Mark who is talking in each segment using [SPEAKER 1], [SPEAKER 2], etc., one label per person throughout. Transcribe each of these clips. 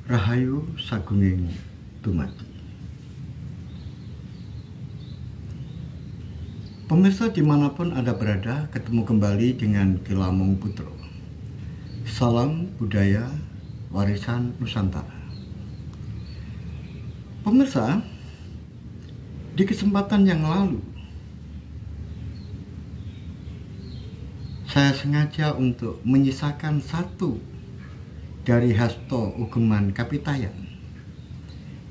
[SPEAKER 1] Rahayu sagunging dumadi. Pemirsa dimanapun Anda berada, ketemu kembali dengan Ki Lamung Putro. Salam budaya warisan Nusantara. Pemirsa, di kesempatan yang lalu saya sengaja untuk menyisakan satu dari hasto ugeman Kapitayan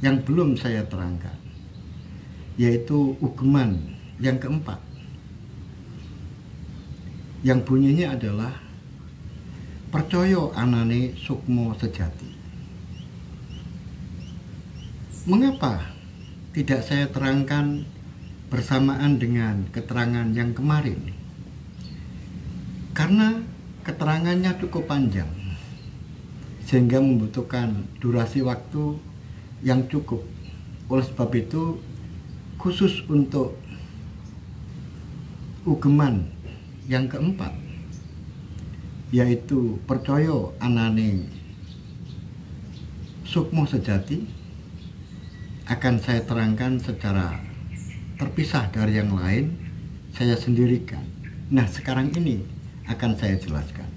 [SPEAKER 1] yang belum saya terangkan, yaitu ugeman yang keempat, yang bunyinya adalah percaya anane sukmo sejati. Mengapa tidak saya terangkan bersamaan dengan keterangan yang kemarin? Karena keterangannya cukup panjang, sehingga membutuhkan durasi waktu yang cukup. Oleh sebab itu, khusus untuk ugeman yang keempat, yaitu percaya anane sukmo sejati, akan saya terangkan secara terpisah dari yang lain, saya sendirikan. Nah, sekarang ini akan saya jelaskan.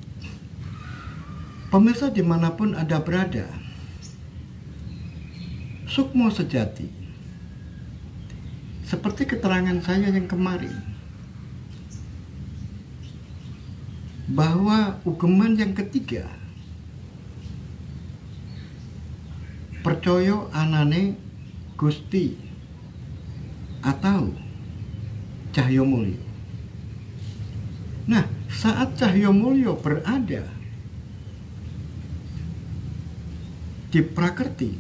[SPEAKER 1] Pemirsa dimanapun Anda berada, sukmo sejati, seperti keterangan saya yang kemarin, bahwa ugeman yang ketiga, percaya anane Gusti atau Cahyo Mulyo. Nah, saat Cahyo Mulyo berada di Prakerti,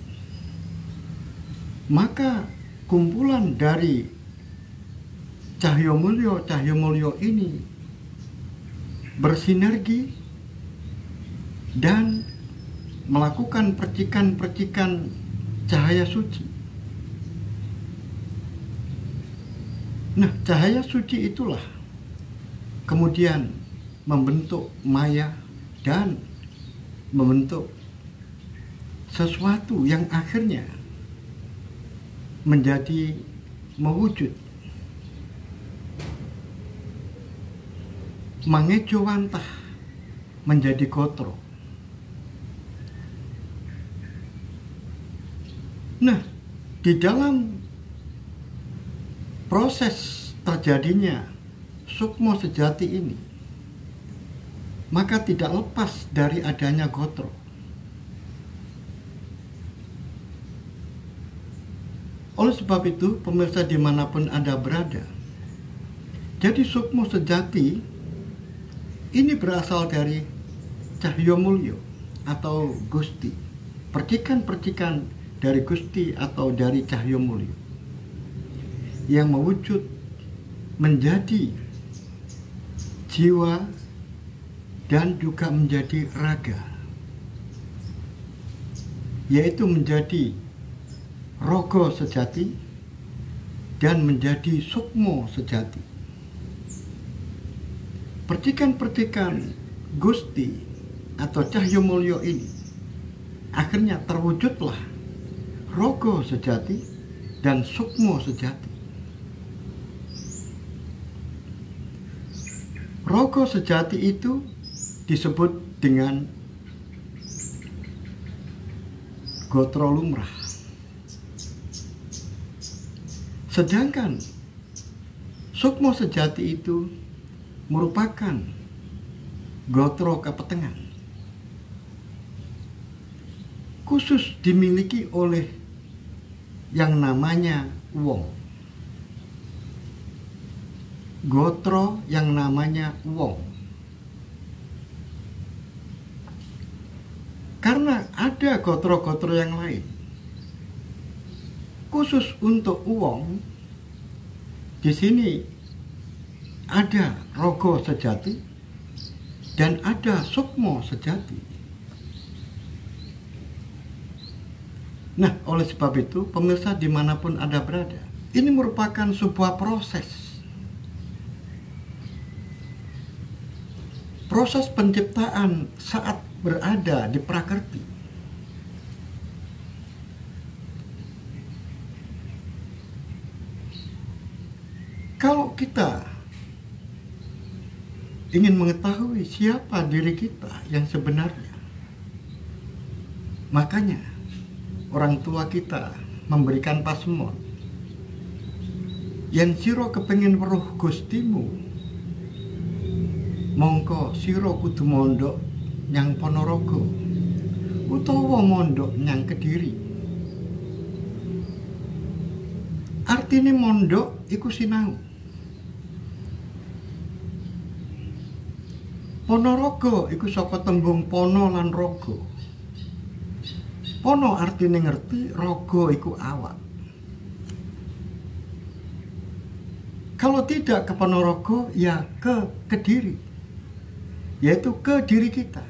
[SPEAKER 1] maka kumpulan dari Cahyo Mulyo ini bersinergi dan melakukan percikan-percikan cahaya suci. Nah, cahaya suci itulah kemudian membentuk maya dan membentuk sesuatu yang akhirnya menjadi mewujud mangejowantah menjadi gotro. Nah, di dalam proses terjadinya sukmo sejati ini, maka tidak lepas dari adanya gotro. Oleh sebab itu, pemirsa dimanapun Anda berada, jadi sukmo sejati ini berasal dari Cahyo Mulyo atau Gusti, percikan-percikan dari Gusti atau dari Cahyo Mulyo yang mewujud menjadi jiwa dan juga menjadi raga, yaitu menjadi rogo sejati dan menjadi sukmo sejati. Percikan-percikan Gusti atau Cahyo Mulyo ini akhirnya terwujudlah rogo sejati dan sukmo sejati. Rogo sejati itu disebut dengan gotro lumrah. Sedangkan sukmo sejati itu merupakan gotro kapetengan, khusus dimiliki oleh yang namanya wong. Gotro yang namanya wong. Karena ada gotro-gotro yang lain, khusus untuk wong, di sini ada rogo sejati dan ada sukmo sejati. Nah, oleh sebab itu, pemirsa dimanapun Anda berada, ini merupakan sebuah proses. Proses penciptaan saat berada di Prakerti. kita ingin mengetahui siapa diri kita yang sebenarnya, makanya orang tua kita memberikan pasemon, yen sira kepengin weruh Gustimu, mongko sira kudu mondok nyang Ponorogo utawa mondok nyang Kediri. Artine mondok iku sinau. Ponorogo iku saka tembung pono lan rogo. Pono artine ngerti, rogo iku awak. Kalau tidak ke Ponorogo, ya ke Kediri, yaitu ke diri kita,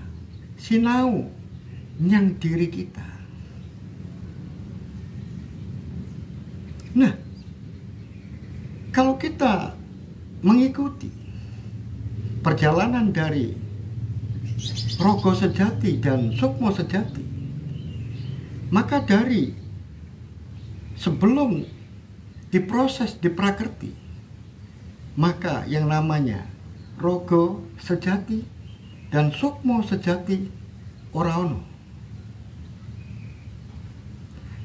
[SPEAKER 1] sinau nyang diri kita. Nah, kalau kita mengikuti perjalanan dari rogo sejati dan sukmo sejati, maka dari sebelum diproses di prakerti, maka yang namanya rogo sejati dan sukmo sejati ora ono.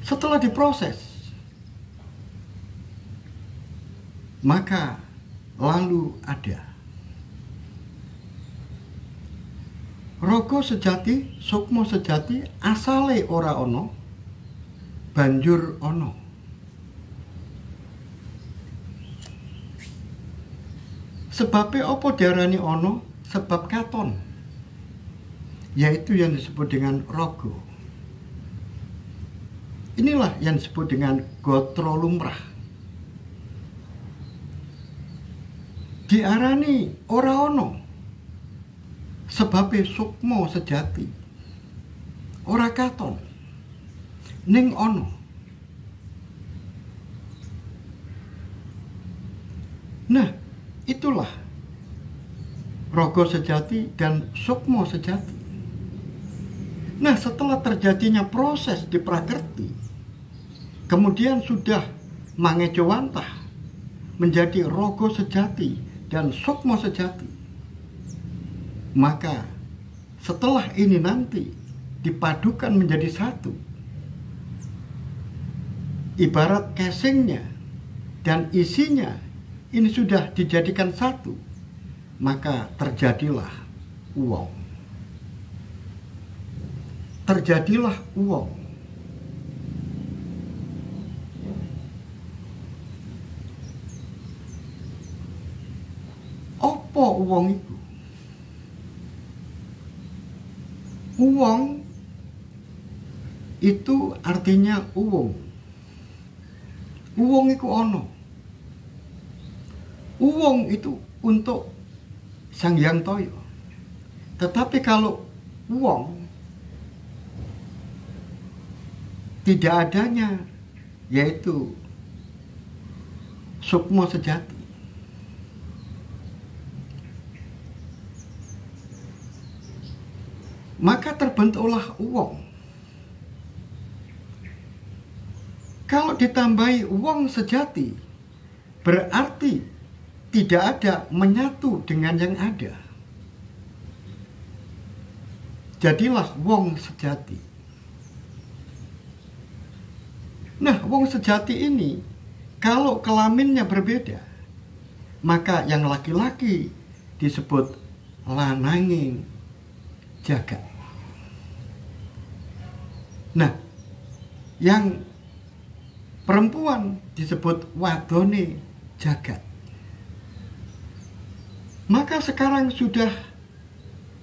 [SPEAKER 1] Setelah diproses, maka lalu ada rogo sejati, sukmo sejati, asale ora ono, banjur ono. Sebabnya apa diarani ono? Sebab katon, yaitu yang disebut dengan rogo. Inilah yang disebut dengan gotro lumrah. Diarani ora ono sebabnya sukmo sejati, ora katon, ning ono. Nah, itulah rogo sejati dan sukmo sejati. Nah, setelah terjadinya proses di prakerti, kemudian sudah mangejowantah menjadi rogo sejati dan sukmo sejati, maka setelah ini nanti dipadukan menjadi satu, ibarat casingnya dan isinya ini sudah dijadikan satu, maka terjadilah uwong. Terjadilah uwong. Apa uwong itu? Uwong itu artinya uwong. Uwong itu ono. Uwong itu untuk Sang Hyang Toyo. Tetapi kalau uwong tidak adanya, yaitu sukmo sejati. Maka terbentuklah uwong. Kalau ditambahi uwong sejati, berarti tidak ada menyatu dengan yang ada. Jadilah wong sejati. Nah, wong sejati ini kalau kelaminnya berbeda, maka yang laki-laki disebut lananging jagat. Nah, yang perempuan disebut wadone jagat. Maka sekarang sudah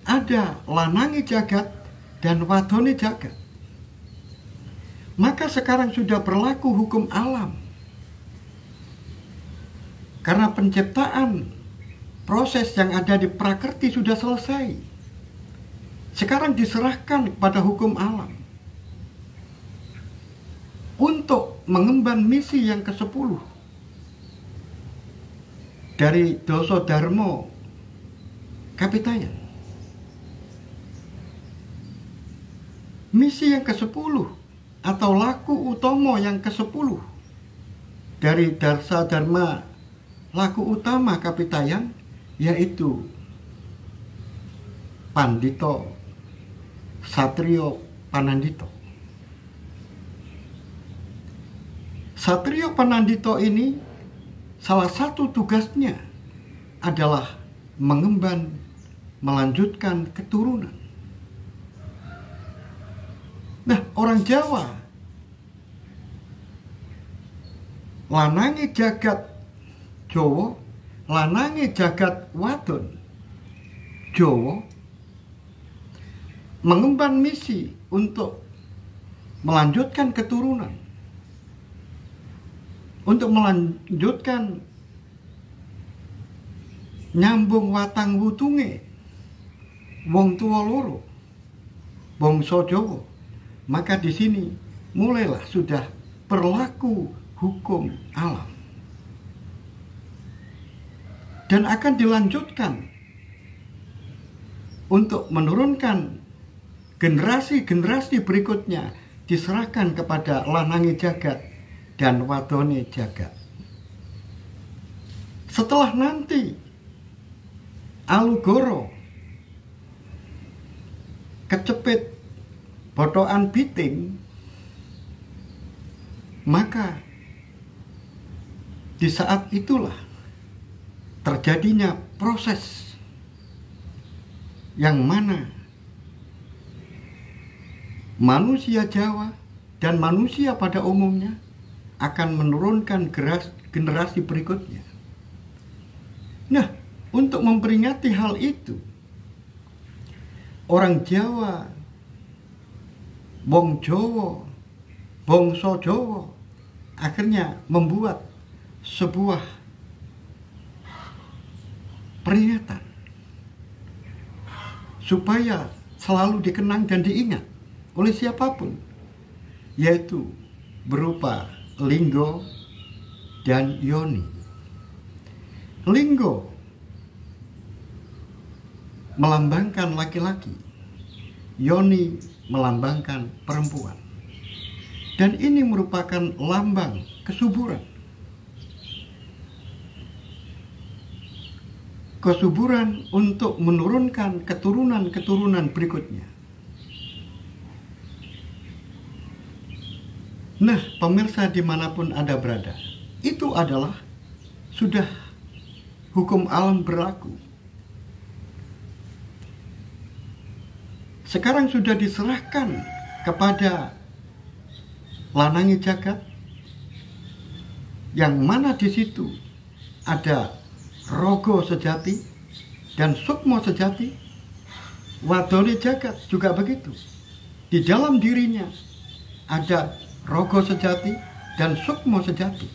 [SPEAKER 1] ada lanangi jagat dan wadone jagat. Maka sekarang sudah berlaku hukum alam. Karena penciptaan proses yang ada di prakerti sudah selesai. Sekarang diserahkan kepada hukum alam untuk mengemban misi yang ke-10 dari Doso Dharma Kapitayan. Misi yang ke-10 atau laku utomo yang ke-10 dari Darsa Dharma laku utama Kapitayan yaitu Pandito Satrio Panandito. Satrio Panandito ini salah satu tugasnya adalah mengemban, melanjutkan keturunan. Nah, orang Jawa, lanange jagat Jawa, lanange jagat wadon Jawa, mengemban misi untuk melanjutkan keturunan, untuk melanjutkan nyambung watang wutunge wong tua loro bangsa Jawa. Maka di sini mulailah sudah berlaku hukum alam dan akan dilanjutkan untuk menurunkan generasi-generasi berikutnya, diserahkan kepada lanange jagat dan wadone jagat. Setelah nanti Alugoro kecepit botokan biting, maka di saat itulah terjadinya proses yang mana manusia Jawa dan manusia pada umumnya akan menurunkan generasi berikutnya. Nah, untuk memperingati hal itu, orang Jawa, wong Jawa, bangsa Jawa akhirnya membuat sebuah peringatan supaya selalu dikenang dan diingat oleh siapapun, yaitu berupa linggo dan yoni. Linggo melambangkan laki-laki, yoni melambangkan perempuan, dan ini merupakan lambang kesuburan. Kesuburan untuk menurunkan keturunan-keturunan berikutnya. Nah, pemirsa dimanapun Anda berada, itu adalah sudah hukum alam berlaku. Sekarang sudah diserahkan kepada lanange jagat, yang mana di situ ada rogo sejati dan sukmo sejati. Wadone jagat juga begitu. Di dalam dirinya ada rogo sejati dan sukmo sejati.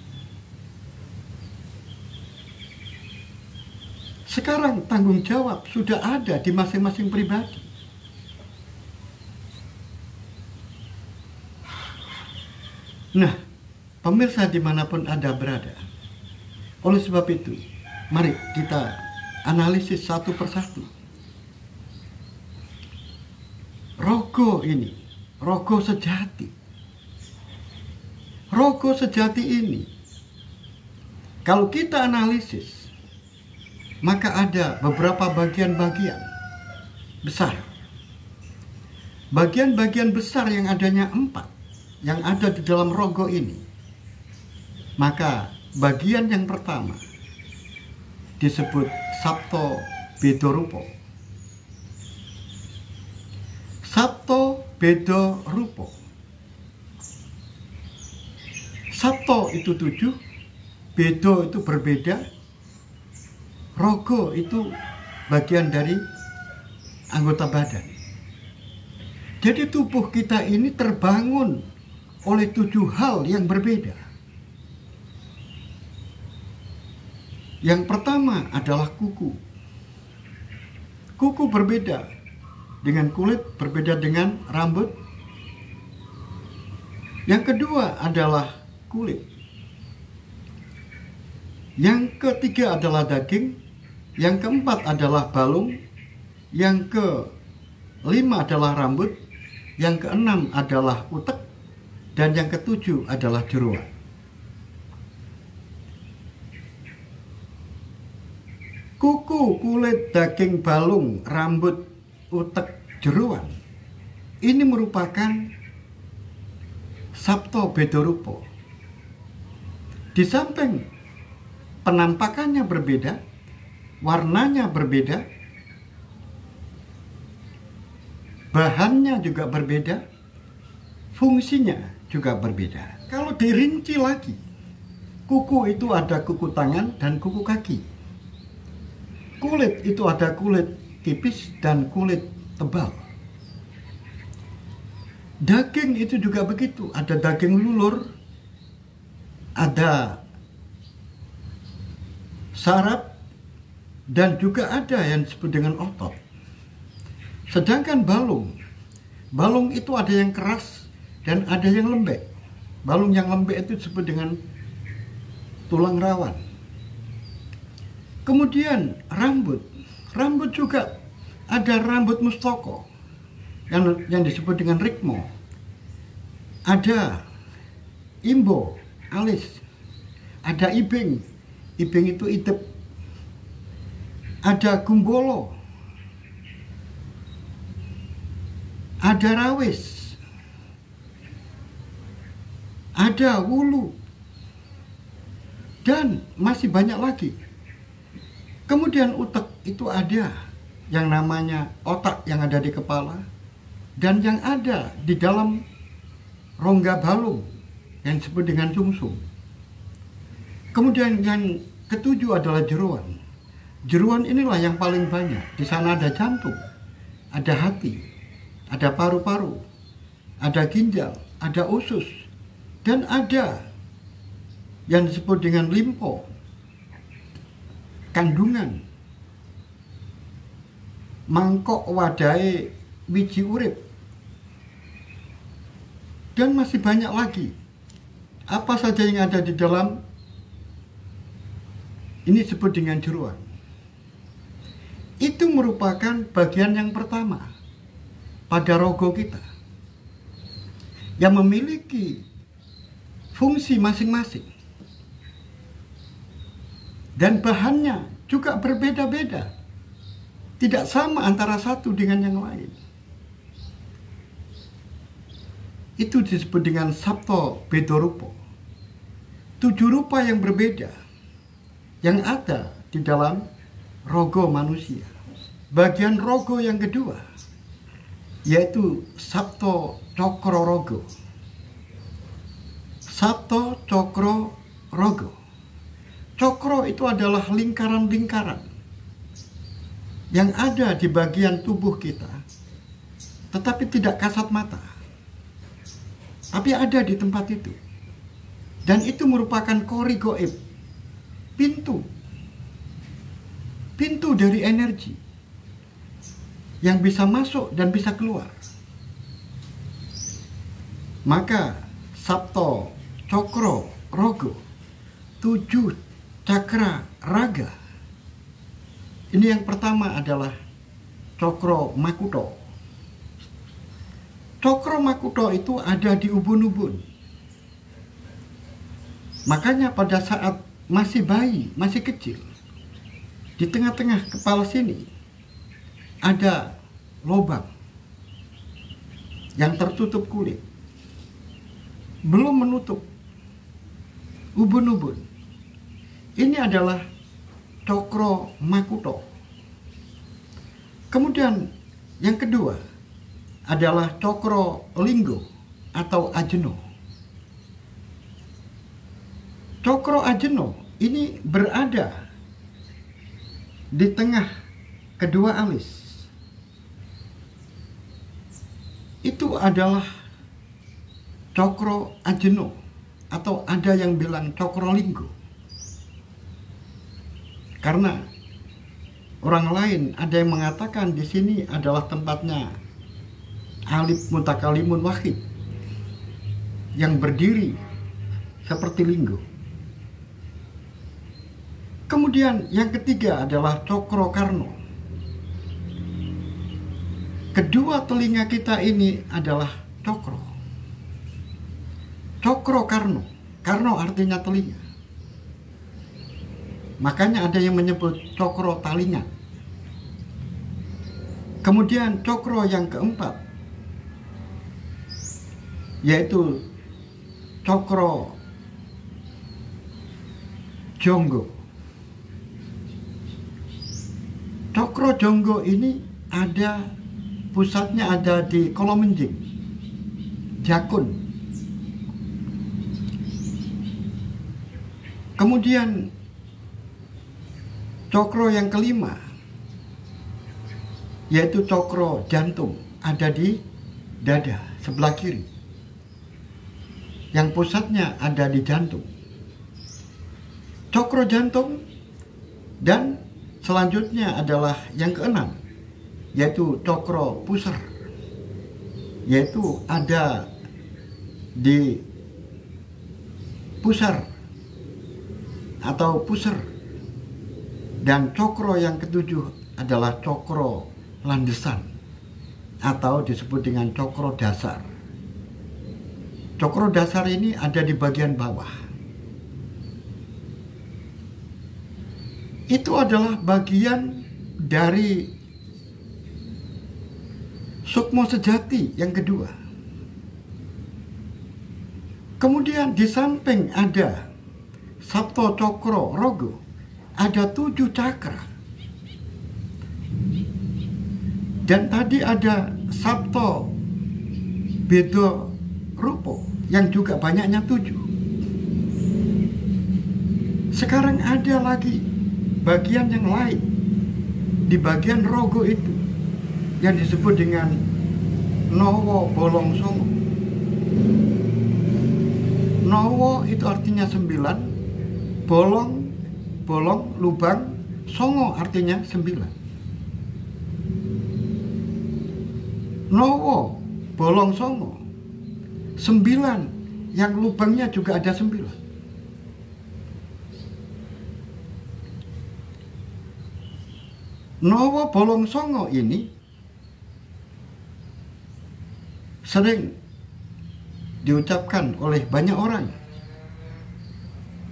[SPEAKER 1] Sekarang tanggung jawab sudah ada di masing-masing pribadi. Nah, pemirsa dimanapun Anda berada, oleh sebab itu, mari kita analisis satu persatu. Rogo ini, rogo sejati. Rogo sejati ini, kalau kita analisis, maka ada beberapa bagian-bagian besar. Bagian-bagian besar yang adanya 4, yang ada di dalam rogo ini. Maka bagian yang pertama disebut Sapto Bedo Rupo. Sapto Bedo Rupo. Sapto itu 7, Bedo itu berbeda, rogo itu bagian dari anggota badan. Jadi tubuh kita ini terbangun oleh 7 hal yang berbeda. Yang pertama adalah kuku. Kuku berbeda dengan kulit, berbeda dengan rambut. Yang kedua adalah kulit. Yang ketiga adalah daging. Yang keempat adalah balung. Yang kelima adalah rambut. Yang keenam adalah utek. Dan yang ketujuh adalah jeroan. kuku, kulit, daging balung, rambut, utek, jeroan. Ini merupakan Sabto Bedorupa. Di samping penampakannya berbeda, warnanya berbeda, bahannya juga berbeda, fungsinya juga berbeda. Kalau dirinci lagi, kuku itu ada kuku tangan dan kuku kaki. Kulit itu ada kulit tipis dan kulit tebal. Daging itu juga begitu, ada daging lulur, ada saraf, dan juga ada yang disebut dengan otot. Sedangkan balung itu ada yang keras dan ada yang lembek. Balung yang lembek itu disebut dengan tulang rawan. Kemudian rambut juga ada rambut mustaka yang disebut dengan rikmo. Ada imbo, alis. Ada ibing itu idep. Ada gumbolo. Ada rawis. Ada wulu. Dan masih banyak lagi. Kemudian utek itu ada yang namanya otak yang ada di kepala dan yang ada di dalam rongga balung yang disebut dengan sumsum. Kemudian yang ketujuh adalah jeroan. Jeroan inilah yang paling banyak. Di sana ada jantung, ada hati, ada paru-paru, ada ginjal, ada usus, dan ada yang disebut dengan limpo, kandungan, mangkok wadai wiji urip, dan masih banyak lagi. Apa saja yang ada di dalam ini disebut dengan jeroan. Itu merupakan bagian yang pertama pada rogo kita yang memiliki fungsi masing-masing. Dan bahannya juga berbeda-beda. Tidak sama antara satu dengan yang lain. Itu disebut dengan Sabto Bedorupa. 7 rupa yang berbeda yang ada di dalam rogo manusia. Bagian rogo yang kedua yaitu Sabto Cokro Rogo. Sabto Cokro Rogo. Cokro itu adalah lingkaran-lingkaran yang ada di bagian tubuh kita, tetapi tidak kasat mata. Tapi ada di tempat itu. Dan itu merupakan kori goib, pintu dari energi yang bisa masuk dan bisa keluar. Maka Sabto Cokro Rogo, 7 cakra raga. Ini yang pertama adalah Cokro Makuto. Cokro Makuto itu ada di ubun-ubun. Makanya pada saat masih bayi, masih kecil, di tengah-tengah kepala sini ada lubang yang tertutup kulit, belum menutup ubun-ubun. Ini adalah Cokro Makuto. Kemudian yang kedua adalah Cokro Linggo atau Ajeno. Cokro Ajeno ini berada di tengah kedua alis. Itu adalah Cokro Ajeno atau ada yang bilang Cokro Linggo. Karena orang lain ada yang mengatakan di sini adalah tempatnya Alif Mutakalimun Wahid yang berdiri seperti linggo. Kemudian yang ketiga adalah Cokro Karno. Kedua telinga kita ini adalah cokro. Cokro Karno. Karno artinya telinga. Makanya ada yang menyebut cokro talingan. Kemudian cokro yang keempat, yaitu cokro jonggo. Cokro jonggo ini pusatnya ada di kolomenjing, jakun. Kemudian cokro yang kelima, yaitu cokro jantung, ada di dada sebelah kiri, yang pusatnya ada di jantung. Cokro jantung, dan selanjutnya adalah yang keenam, yaitu cokro pusar, yaitu ada di pusar atau pusar. Dan cokro yang ketujuh adalah cokro landesan atau disebut dengan cokro dasar. Cokro dasar ini ada di bagian bawah. Itu adalah bagian dari sukmo sejati yang kedua. Kemudian di samping ada Sapto Cokro Rogo, ada 7 cakra. Dan tadi ada Sapto Bedo Rupo yang juga banyaknya 7. Sekarang ada lagi bagian yang lain di bagian rogo itu yang disebut dengan Nowo Bolong Songo. Nowo itu artinya 9, bolong lubang, songo artinya 9. Nowo bolong songo 9, yang lubangnya juga ada 9. Nowo bolong songo ini sering diucapkan oleh banyak orang,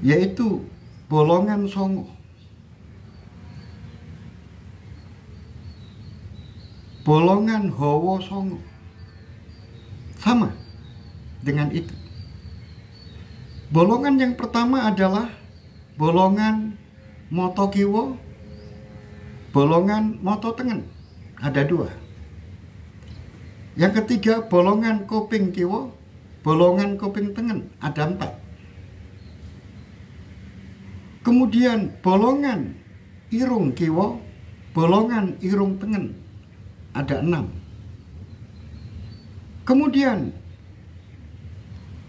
[SPEAKER 1] yaitu bolongan songo, bolongan howo songo, sama dengan itu. Bolongan yang pertama adalah bolongan moto kiwo, bolongan moto tengen, ada 2. Yang ketiga bolongan kuping kiwo, bolongan kuping tengen, ada 4. Kemudian bolongan irung kiwo, bolongan irung tengen, ada 6. Kemudian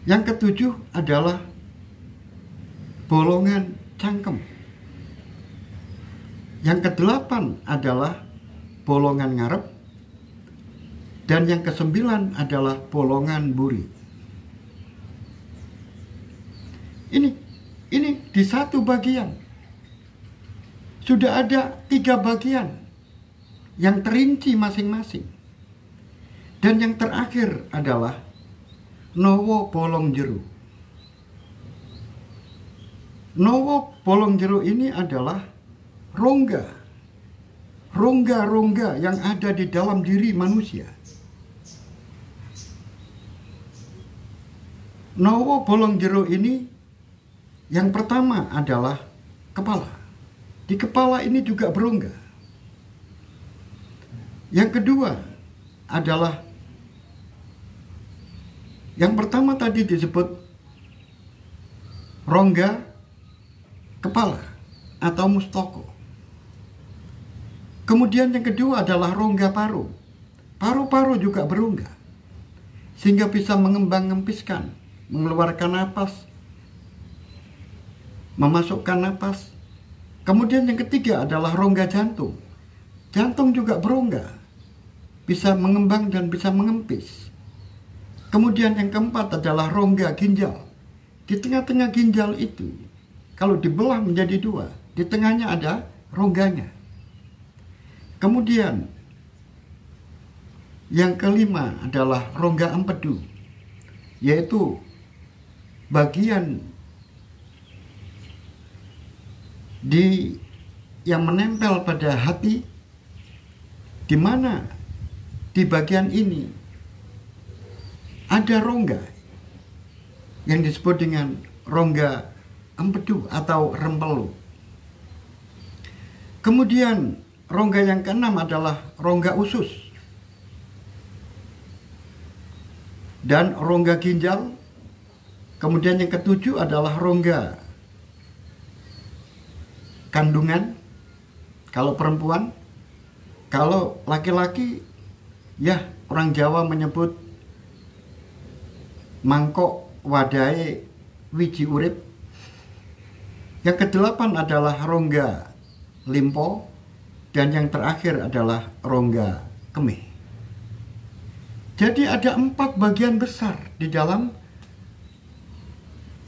[SPEAKER 1] yang ketujuh adalah bolongan cangkem. Yang kedelapan adalah bolongan ngarep. Dan yang kesembilan adalah bolongan buri. Ini di satu bagian sudah ada 3 bagian yang terinci masing-masing. Dan yang terakhir adalah Nowo bolong jeru. Nowo bolong jeru ini adalah rongga yang ada di dalam diri manusia. Nowo bolong jeru ini yang pertama adalah kepala. Di kepala ini juga berongga. Yang kedua adalah, yang pertama tadi disebut rongga kepala atau mustoko. Kemudian yang kedua adalah rongga paru. Paru-paru juga berongga, sehingga bisa mengembang-ngempiskan, mengeluarkan napas, memasukkan napas. Kemudian yang ketiga adalah rongga jantung. Jantung juga berongga, bisa mengembang dan bisa mengempis. Kemudian yang keempat adalah rongga ginjal. Di tengah-tengah ginjal itu, kalau dibelah menjadi 2, di tengahnya ada rongganya. Kemudian yang kelima adalah rongga empedu, yaitu bagian yang menempel pada hati, di mana di bagian ini ada rongga yang disebut dengan rongga empedu atau rempelu. Kemudian rongga yang keenam adalah rongga usus dan rongga ginjal. Kemudian yang ketujuh adalah rongga kandungan kalau perempuan. Kalau laki-laki, ya orang Jawa menyebut mangkok wadai wiji urip. Yang kedelapan adalah rongga limpo, dan yang terakhir adalah rongga kemih. Jadi ada 4 bagian besar di dalam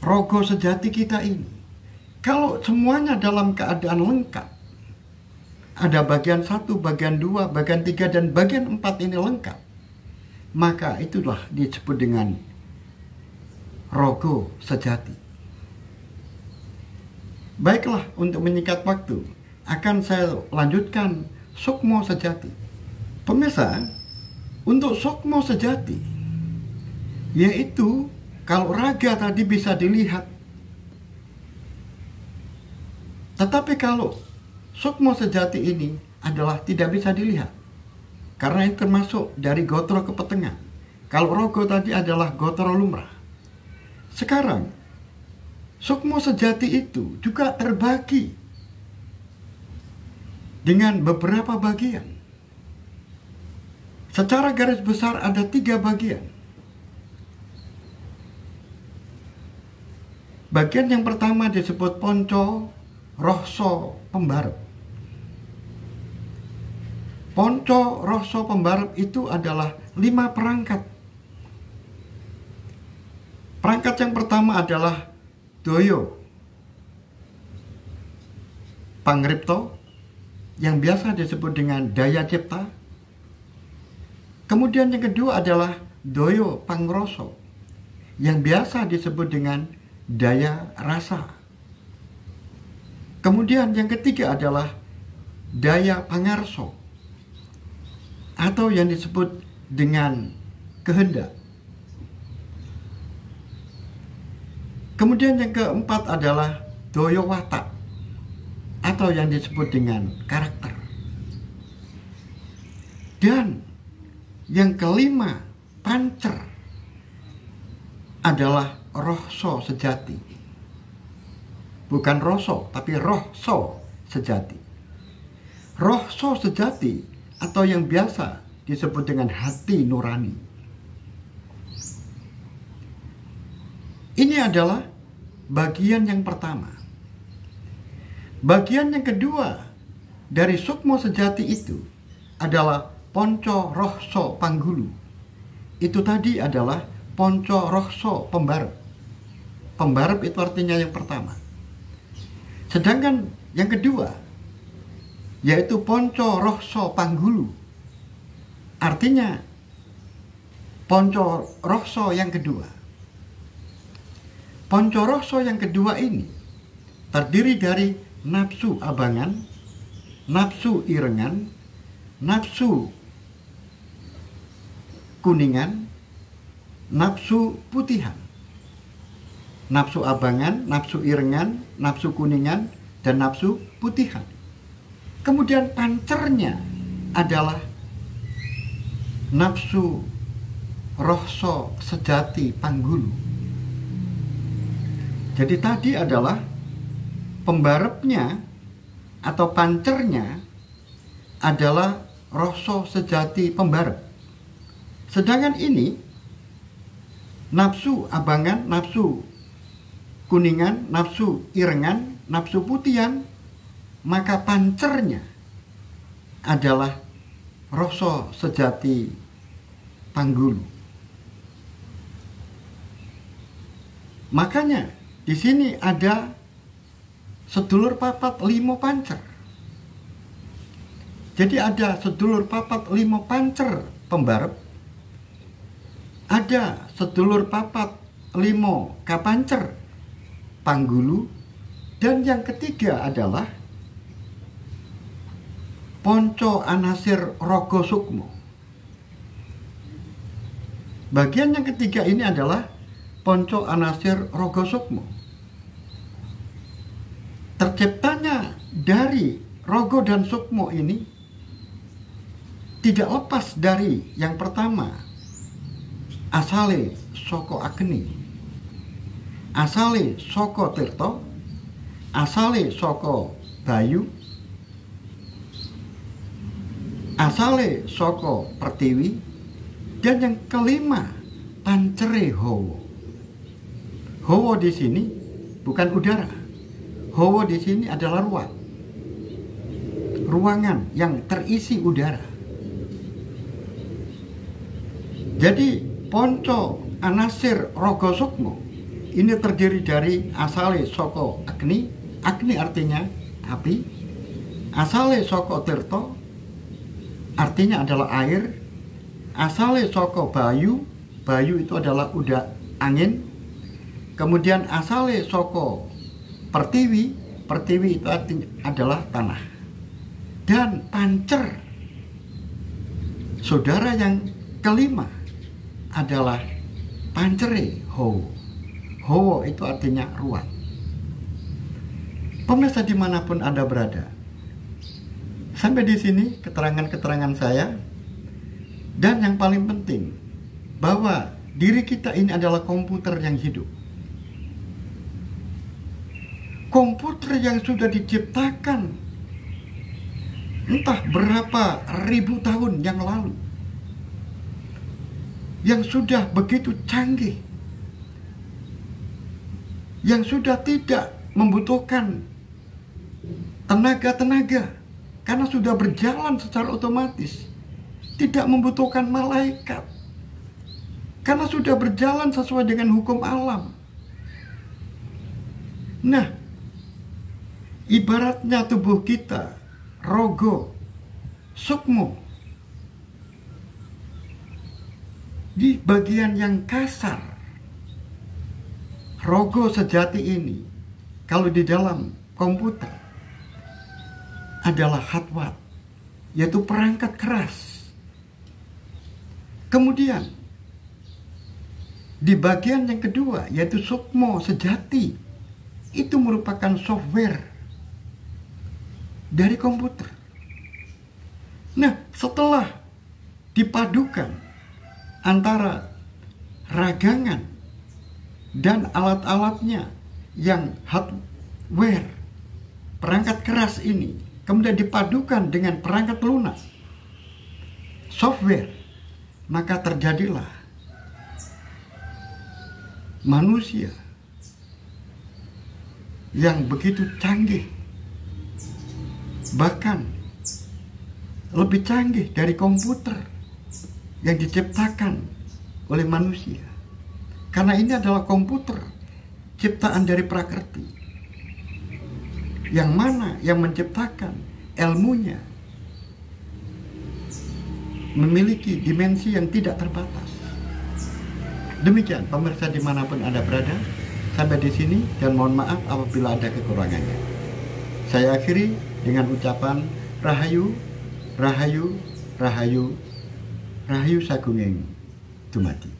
[SPEAKER 1] rogo sejati kita ini. Kalau semuanya dalam keadaan lengkap, ada bagian 1, bagian 2, bagian 3, dan bagian 4 ini lengkap, maka itulah disebut dengan rogo sejati. Baiklah, untuk menyingkat waktu, akan saya lanjutkan sukmo sejati. Pemirsa, untuk sukmo sejati, yaitu kalau raga tadi bisa dilihat, tetapi kalau sukmo sejati ini adalah tidak bisa dilihat, karena ini termasuk dari gotro kepetengan. Kalau rogo tadi adalah gotro lumrah. Sekarang sukmo sejati itu juga terbagi dengan beberapa bagian. Secara garis besar ada 3 bagian. Bagian yang pertama disebut ponco rohso pembarep. Ponco rohso pembarep itu adalah 5 perangkat. Perangkat yang pertama adalah doyo pangripto, yang biasa disebut dengan daya cipta. Kemudian yang kedua adalah doyo pangroso, yang biasa disebut dengan daya rasa. Kemudian yang ketiga adalah daya pangarso, atau yang disebut dengan kehendak. Kemudian yang keempat adalah doyo watak, atau yang disebut dengan karakter. Dan yang kelima, pancer, adalah rohso sejati. Bukan roso, tapi rohso sejati. Rohso sejati atau yang biasa disebut dengan hati nurani. Ini adalah bagian yang pertama. Bagian yang kedua dari sukmo sejati itu adalah ponco rohso panggulu. Itu tadi adalah ponco rohso pembarep. Pembarep itu artinya yang pertama. Sedangkan yang kedua, yaitu ponco rohso panggulu, artinya ponco rohso yang kedua. Ponco rohso yang kedua ini terdiri dari nafsu abangan, nafsu irengan, nafsu kuningan, nafsu putihan. Nafsu abangan, nafsu irengan, nafsu kuningan, dan nafsu putihan. Kemudian pancernya adalah nafsu rohso sejati panggulu. Jadi tadi adalah pembarepnya atau pancernya adalah rohso sejati pembarep. Sedangkan ini nafsu abangan, nafsu kuningan, nafsu irengan, nafsu putihan, maka pancernya adalah rohso sejati panggulu. Makanya di sini ada sedulur papat limo pancer. Jadi ada sedulur papat limo pancer pembarep, ada sedulur papat limo kapancer panggulu, Dan yang ketiga adalah ponco anasir rogo sukmo. Bagian yang ketiga ini adalah ponco anasir rogo sukmo. Terciptanya dari rogo dan sukmo ini tidak lepas dari yang pertama, asale soko Agni, asale soko Tirta, asale soko Bayu, asale soko Pertiwi, dan yang kelima pancere Hawa. Hawa di sini bukan udara. Hawa di sini adalah ruangan yang terisi udara. Jadi ponco anasir rogo sukmo ini terdiri dari asale soko Agni. Agni artinya api. Asale soko Tirta artinya adalah air. Asale soko Bayu. Bayu itu adalah angin. Kemudian asale soko Pertiwi. Pertiwi itu adalah tanah. Dan pancer, saudara, yang kelima adalah pancere Hawa. Hawa itu artinya ruang. Pemirsa dimanapun Anda berada, sampai di sini keterangan-keterangan saya. Dan yang paling penting, bahwa diri kita ini adalah komputer yang hidup. Komputer yang sudah diciptakan entah berapa ribu tahun yang lalu, yang sudah begitu canggih, yang sudah tidak membutuhkan tenaga-tenaga karena sudah berjalan secara otomatis, tidak membutuhkan malaikat karena sudah berjalan sesuai dengan hukum alam. Nah, ibaratnya tubuh kita, rogo, sukmo, di bagian yang kasar, rogo sejati ini, kalau di dalam komputer, adalah hardware, yaitu perangkat keras. Kemudian, di bagian yang kedua, yaitu sukmo sejati, itu merupakan software dari komputer. Nah, setelah dipadukan antara ragangan dan alat-alatnya yang hardware, perangkat keras ini, kemudian dipadukan dengan perangkat lunak, software, maka terjadilah manusia yang begitu canggih, bahkan lebih canggih dari komputer yang diciptakan oleh manusia. Karena ini adalah komputer ciptaan dari Prakrti, yang mana yang menciptakan ilmunya memiliki dimensi yang tidak terbatas. Demikian pemirsa dimanapun Anda berada, sampai di sini, dan mohon maaf apabila ada kekurangannya. Saya akhiri dengan ucapan Rahayu, Rahayu, Rahayu, Rahayu Sagunging Dumadi.